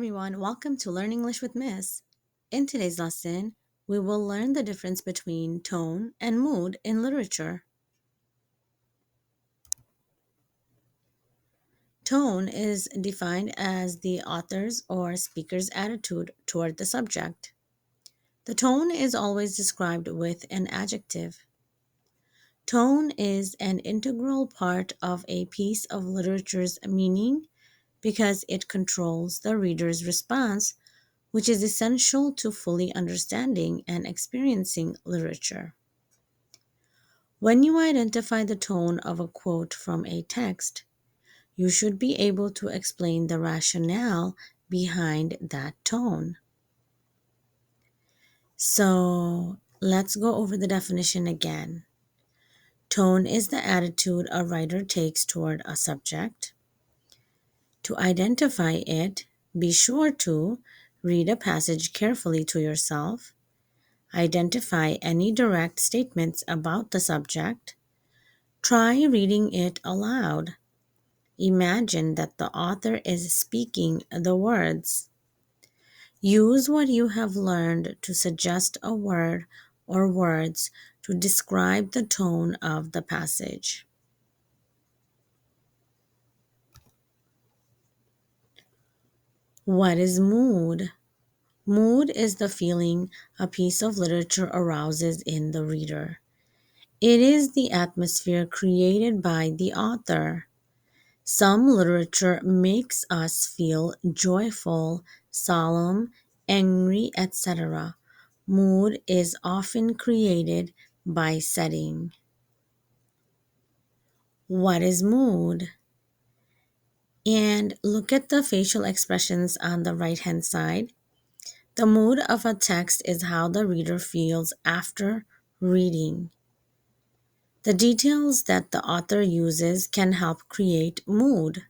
everyone, welcome to Learn English with Miss. In today's lesson, we will learn the difference between tone and mood in literature. Tone is defined as the author's or speaker's attitude toward the subject. The tone is always described with an adjective. Tone is an integral part of a piece of literature's meaning because it controls the reader's response, which is essential to fully understanding and experiencing literature. When you identify the tone of a quote from a text, you should be able to explain the rationale behind that tone. So let's go over the definition again. Tone is the attitude a writer takes toward a subject. To identify it, be sure to read a passage carefully to yourself. Identify any direct statements about the subject. Try reading it aloud. Imagine that the author is speaking the words. Use what you have learned to suggest a word or words to describe the tone of the passage. What is mood? Mood is the feeling a piece of literature arouses in the reader. It is the atmosphere created by the author. Some literature makes us feel joyful, solemn, angry, etc. Mood is often created by setting. What is mood? And look at the facial expressions on the right hand side. The mood of a text is how the reader feels after reading. The details that the author uses can help create mood.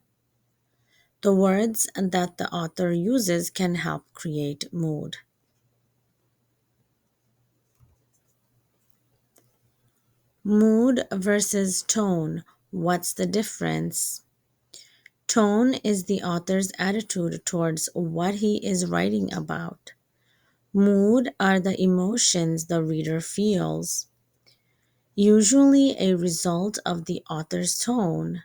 The words that the author uses can help create mood. Mood versus tone. What's the difference? Tone is the author's attitude towards what he is writing about. Mood are the emotions the reader feels, usually a result of the author's tone,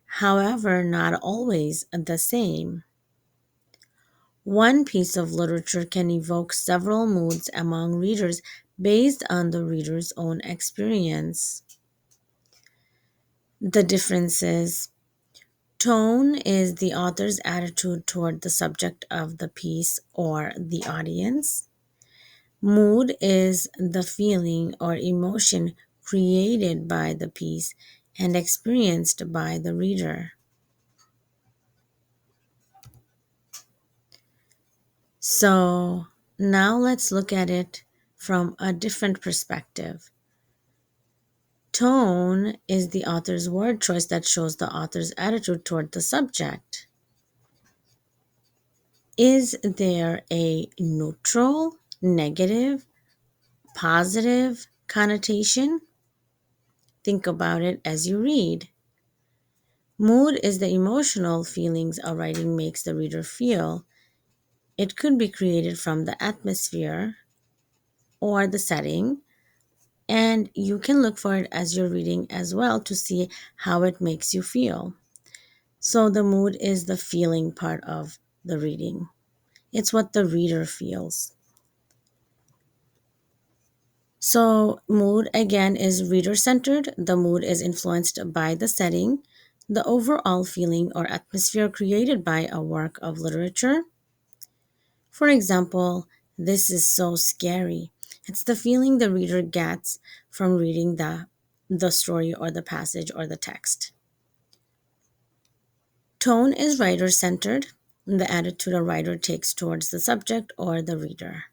however, not always the same. One piece of literature can evoke several moods among readers based on the reader's own experience. The differences: tone is the author's attitude toward the subject of the piece or the audience. Mood is the feeling or emotion created by the piece and experienced by the reader. So now let's look at it from a different perspective. Tone is the author's word choice that shows the author's attitude toward the subject. Is there a neutral, negative, positive connotation? Think about it as you read. Mood is the emotional feelings a writing makes the reader feel. It could be created from the atmosphere or the setting, and you can look for it as you're reading as well to see how it makes you feel. So the mood is the feeling part of the reading. It's what the reader feels. So mood again is reader centered. The mood is influenced by the setting, the overall feeling or atmosphere created by a work of literature. For example, this is so scary. It's the feeling the reader gets from reading the story or the passage or the text. Tone is writer centered, the attitude a writer takes towards the subject or the reader.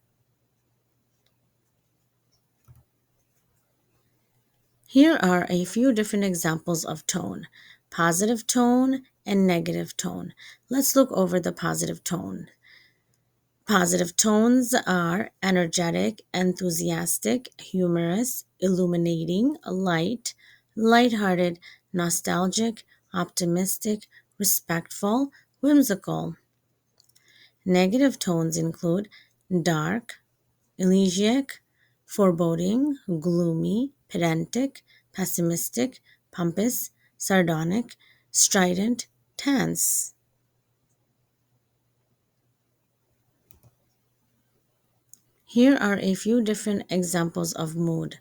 Here are a few different examples of tone: positive tone and negative tone. Let's look over the positive tone. Positive tones are energetic, enthusiastic, humorous, illuminating, light, lighthearted, nostalgic, optimistic, respectful, whimsical. Negative tones include dark, elegiac, foreboding, gloomy, pedantic, pessimistic, pompous, sardonic, strident, tense. Here are a few different examples of mood.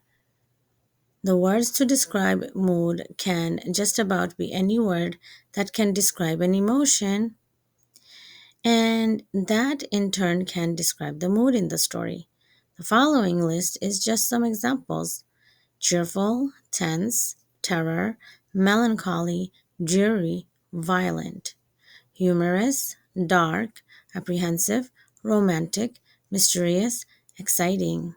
The words to describe mood can just about be any word that can describe an emotion, and that in turn can describe the mood in the story. The following list is just some examples: cheerful, tense, terror, melancholy, dreary, violent, humorous, dark, apprehensive, romantic, mysterious, exciting,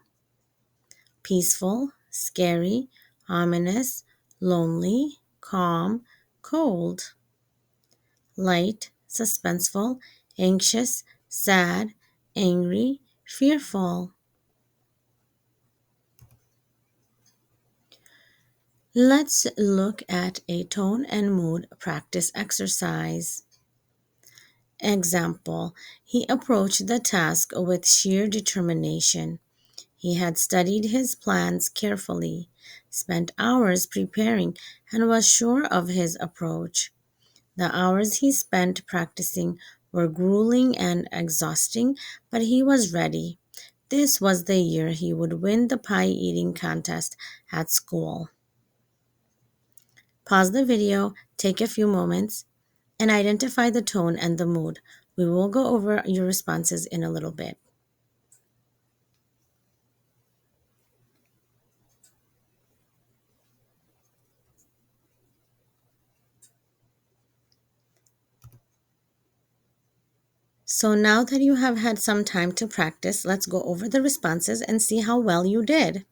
peaceful, scary, ominous, lonely, calm, cold, light, suspenseful, anxious, sad, angry, fearful. Let's look at a tone and mood practice exercise. Example: he approached the task with sheer determination. He had studied his plans carefully, spent hours preparing, and was sure of his approach. The hours he spent practicing were grueling and exhausting, but he was ready. This was the year he would win the pie eating contest at school. Pause the video, take a few moments, and identify the tone and the mood. We will go over your responses in a little bit. So now that you have had some time to practice, let's go over the responses and see how well you did.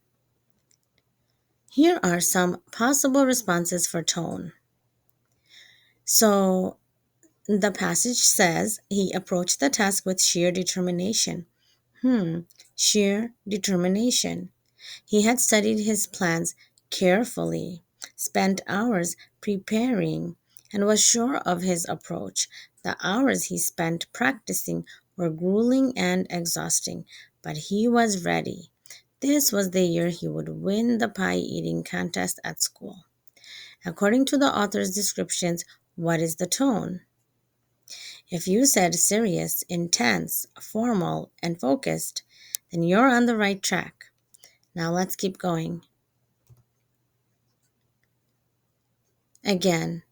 Here are some possible responses for tone. So the passage says he approached the task with sheer determination. Sheer determination. He had studied his plans carefully, spent hours preparing, and was sure of his approach. The hours he spent practicing were grueling and exhausting, but he was ready. This was the year he would win the pie eating contest at school. According to the author's descriptions, what is the tone? If you said serious, intense, formal, and focused, then you're on the right track. Now let's keep going. Again,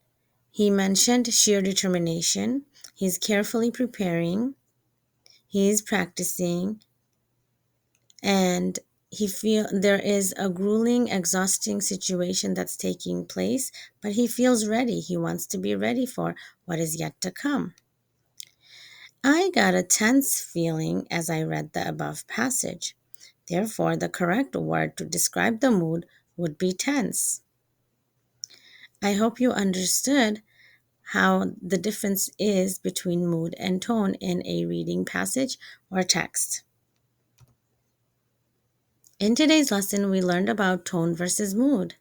he mentioned sheer determination. He's carefully preparing. He's practicing. And he feel there is a grueling, exhausting situation that's taking place, but he feels ready. He wants to be ready for what is yet to come. I got a tense feeling as I read the above passage. Therefore, the correct word to describe the mood would be tense. I hope you understood how the difference is between mood and tone in a reading passage or text. In today's lesson, we learned about tone versus mood.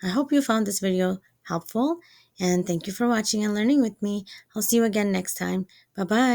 I hope you found this video helpful, and thank you for watching and learning with me. I'll see you again next time. Bye-bye.